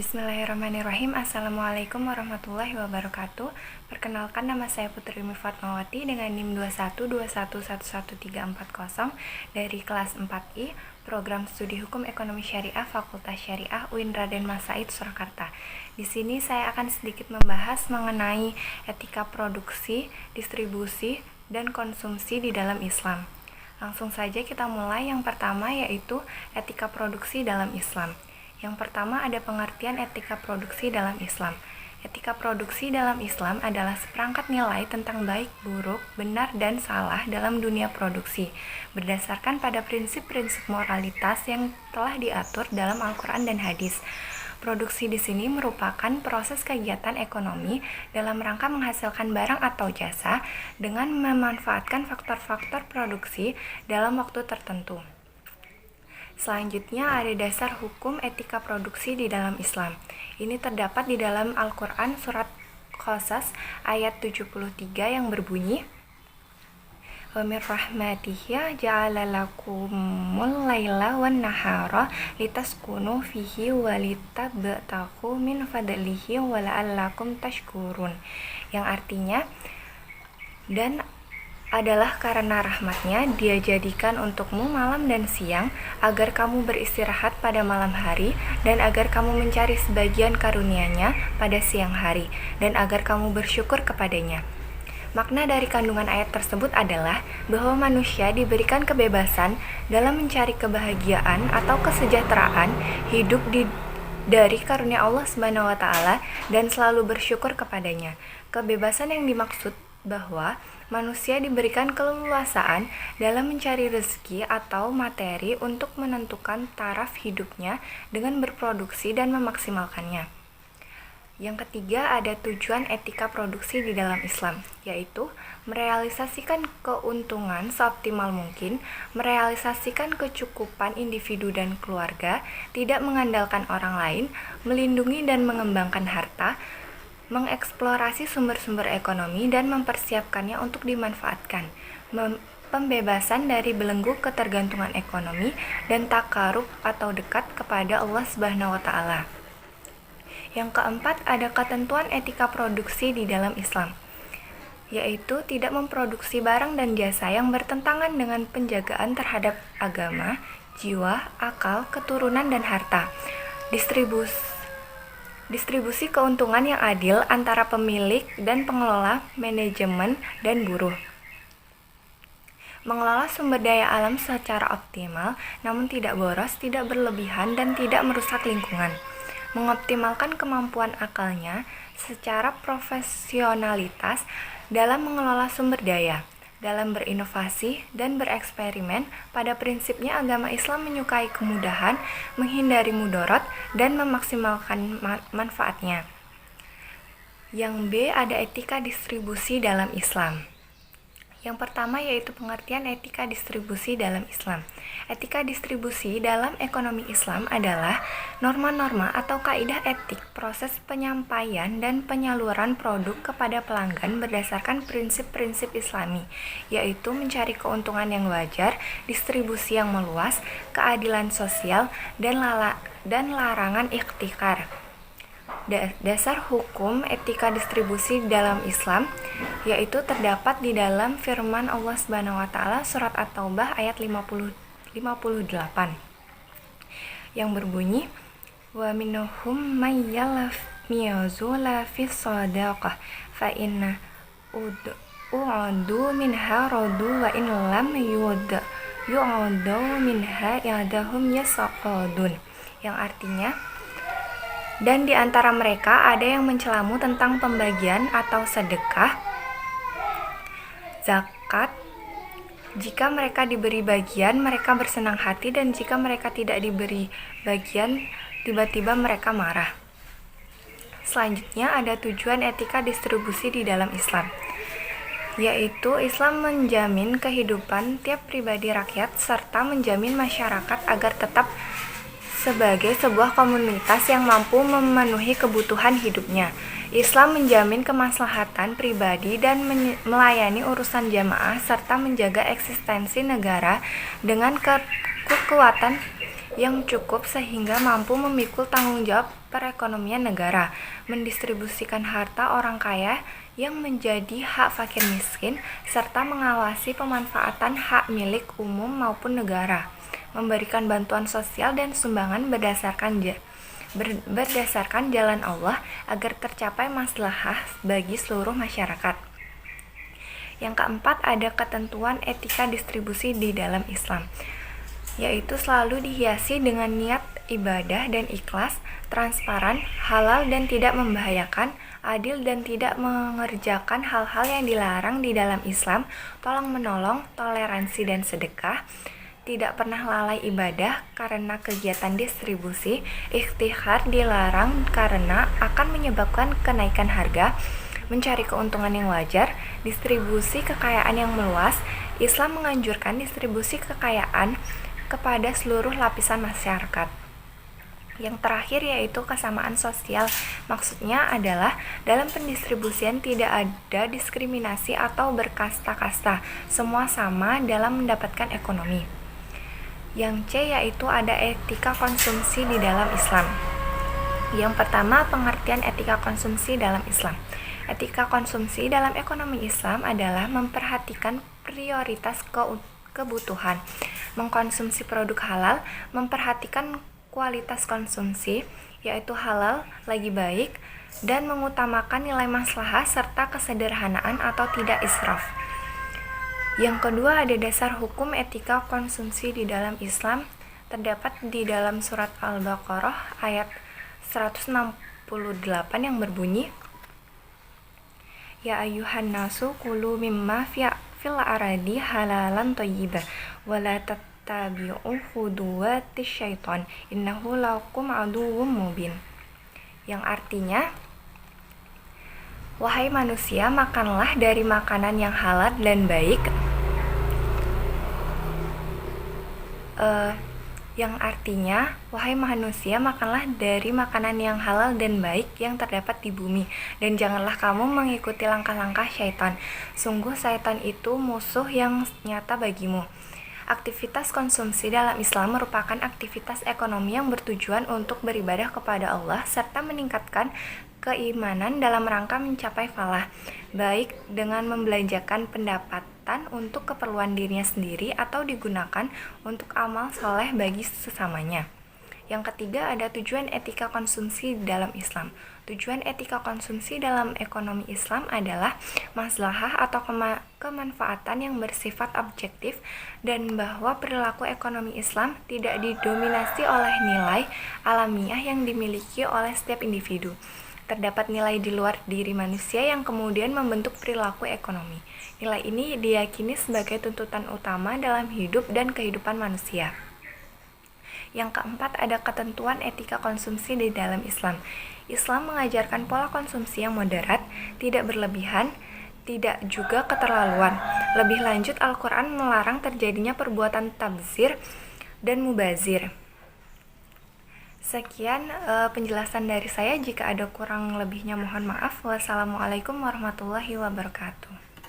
Bismillahirrahmanirrahim. Assalamualaikum warahmatullahi wabarakatuh. Perkenalkan, nama saya Putri Umi Fatmawati dengan NIM 2121111340 dari kelas 4I, Program Studi Hukum Ekonomi Syariah Fakultas Syariah UIN Raden Mas Said Surakarta. Di sini saya akan sedikit membahas mengenai etika produksi, distribusi, dan konsumsi di dalam Islam. Langsung saja kita mulai. Yang pertama yaitu etika produksi dalam Islam. Yang pertama ada pengertian etika produksi dalam Islam. Etika produksi dalam Islam adalah seperangkat nilai tentang baik, buruk, benar, dan salah dalam dunia produksi, berdasarkan pada prinsip-prinsip moralitas yang telah diatur dalam Al-Quran dan hadis. Produksi di sini merupakan proses kegiatan ekonomi dalam rangka menghasilkan barang atau jasa dengan memanfaatkan faktor-faktor produksi dalam waktu tertentu. Selanjutnya ada dasar hukum etika produksi di dalam Islam. Ini terdapat di dalam Al-Quran surat Qasas ayat 73 yang berbunyi, "Wa mir rahmatihi ja'ala lakumul laila wan nahara litaskunu fihi wa litabtaghu min fadlihi wa la'allakum tashkurun." Yang artinya, dan adalah karena rahmatnya dia jadikan untukmu malam dan siang agar kamu beristirahat pada malam hari dan agar kamu mencari sebagian karunia-Nya pada siang hari dan agar kamu bersyukur kepadanya. Makna dari kandungan ayat tersebut adalah bahwa manusia diberikan kebebasan dalam mencari kebahagiaan atau kesejahteraan hidup dari karunia Allah Subhanahu wa taala dan selalu bersyukur kepadanya. Kebebasan yang dimaksud bahwa manusia diberikan keleluasaan dalam mencari rezeki atau materi untuk menentukan taraf hidupnya dengan berproduksi dan memaksimalkannya. Yang ketiga ada tujuan etika produksi di dalam Islam, yaitu merealisasikan keuntungan seoptimal mungkin, merealisasikan kecukupan individu dan keluarga, tidak mengandalkan orang lain, melindungi dan mengembangkan harta, mengeksplorasi sumber-sumber ekonomi dan mempersiapkannya untuk dimanfaatkan, pembebasan dari belenggu ketergantungan ekonomi dan takarub atau dekat kepada Allah Subhanahu wa taala. Yang keempat ada ketentuan etika produksi di dalam Islam, yaitu tidak memproduksi barang dan jasa yang bertentangan dengan penjagaan terhadap agama, jiwa, akal, keturunan dan harta. Distribusi keuntungan yang adil antara pemilik dan pengelola, manajemen, dan buruh. Mengelola sumber daya alam secara optimal, namun tidak boros, tidak berlebihan, dan tidak merusak lingkungan. Mengoptimalkan kemampuan akalnya secara profesionalitas dalam mengelola sumber daya, dalam berinovasi dan bereksperimen. Pada prinsipnya agama Islam menyukai kemudahan, menghindari mudorot, dan memaksimalkan manfaatnya. Yang B ada etika distribusi dalam Islam. Yang pertama yaitu pengertian etika distribusi dalam Islam. Etika distribusi dalam ekonomi Islam adalah norma-norma atau kaidah etik proses penyampaian dan penyaluran produk kepada pelanggan berdasarkan prinsip-prinsip Islami, yaitu mencari keuntungan yang wajar, distribusi yang meluas, keadilan sosial, dan larangan ikhtikar. Dasar hukum etika distribusi dalam Islam yaitu terdapat di dalam firman Allah Subhanahu wa taala surat At-Taubah ayat 58 yang berbunyi, "Wa minhum may yalmizu fis shadaqah fa inna u'adu minha radu wa in lam yu'adu minha yadahum yasaqadun." Yang artinya, dan di antara mereka ada yang mencelamu tentang pembagian atau sedekah, zakat. Jika mereka diberi bagian, mereka bersenang hati, dan jika mereka tidak diberi bagian, tiba-tiba mereka marah. Selanjutnya ada tujuan etika distribusi di dalam Islam, yaitu Islam menjamin kehidupan tiap pribadi rakyat serta menjamin masyarakat agar tetap sebagai sebuah komunitas yang mampu memenuhi kebutuhan hidupnya. Islam menjamin kemaslahatan pribadi dan melayani urusan jamaah serta menjaga eksistensi negara dengan kekuatan yang cukup sehingga mampu memikul tanggung jawab perekonomian negara, mendistribusikan harta orang kaya yang menjadi hak fakir miskin, serta mengawasi pemanfaatan hak milik umum maupun negara, memberikan bantuan sosial dan sumbangan berdasarkan jalan Allah agar tercapai maslahah bagi seluruh masyarakat. Yang keempat, ada ketentuan etika distribusi di dalam Islam, yaitu selalu dihiasi dengan niat ibadah dan ikhlas, transparan, halal dan tidak membahayakan, adil dan tidak mengerjakan hal-hal yang dilarang di dalam Islam, tolong-menolong, toleransi dan sedekah, tidak pernah lalai ibadah karena kegiatan distribusi, ikhtihar dilarang karena akan menyebabkan kenaikan harga, mencari keuntungan yang wajar, distribusi kekayaan yang meluas. Islam menganjurkan distribusi kekayaan kepada seluruh lapisan masyarakat. Yang terakhir yaitu kesamaan sosial. Maksudnya adalah dalam pendistribusian tidak ada diskriminasi atau berkasta-kasta. Semua sama dalam mendapatkan ekonomi. Yang C yaitu ada etika konsumsi di dalam Islam. Yang pertama, pengertian etika konsumsi dalam Islam. Etika konsumsi dalam ekonomi Islam adalah memperhatikan prioritas kebutuhan, mengkonsumsi produk halal, memperhatikan kualitas konsumsi, yaitu halal lagi baik, dan mengutamakan nilai maslahah serta kesederhanaan atau tidak israf. Yang kedua, ada dasar hukum etika konsumsi di dalam Islam, terdapat di dalam surat Al-Baqarah ayat 168 yang berbunyi, Ya ayyuhan nasu kulu mimma fil aradi halalan thayyibah wa la tattabi'u khutuwatis syaitan innahu lakum aduwwum mubin. Yang artinya, wahai manusia, makanlah dari makanan yang halal dan baik. Yang artinya, wahai manusia, makanlah dari makanan yang halal dan baik yang terdapat di bumi, dan janganlah kamu mengikuti langkah-langkah syaitan. Sungguh syaitan itu musuh yang nyata bagimu. Aktivitas konsumsi dalam Islam merupakan aktivitas ekonomi yang bertujuan untuk beribadah kepada Allah serta meningkatkan keimanan dalam rangka mencapai falah, baik dengan membelanjakan pendapatan untuk keperluan dirinya sendiri atau digunakan untuk amal soleh bagi sesamanya. Yang ketiga, ada tujuan etika konsumsi dalam Islam. Tujuan etika konsumsi dalam ekonomi Islam adalah maslahah atau kemanfaatan yang bersifat objektif, dan bahwa perilaku ekonomi Islam tidak didominasi oleh nilai alamiah yang dimiliki oleh setiap individu. Terdapat nilai di luar diri manusia yang kemudian membentuk perilaku ekonomi. Nilai ini diyakini sebagai tuntutan utama dalam hidup dan kehidupan manusia. Yang keempat, ada ketentuan etika konsumsi di dalam Islam. Islam mengajarkan pola konsumsi yang moderat, tidak berlebihan, tidak juga keterlaluan. Lebih lanjut, Al-Quran melarang terjadinya perbuatan tabzir dan mubazir. Sekian penjelasan dari saya. Jika ada kurang lebihnya mohon maaf. Wassalamualaikum warahmatullahi wabarakatuh.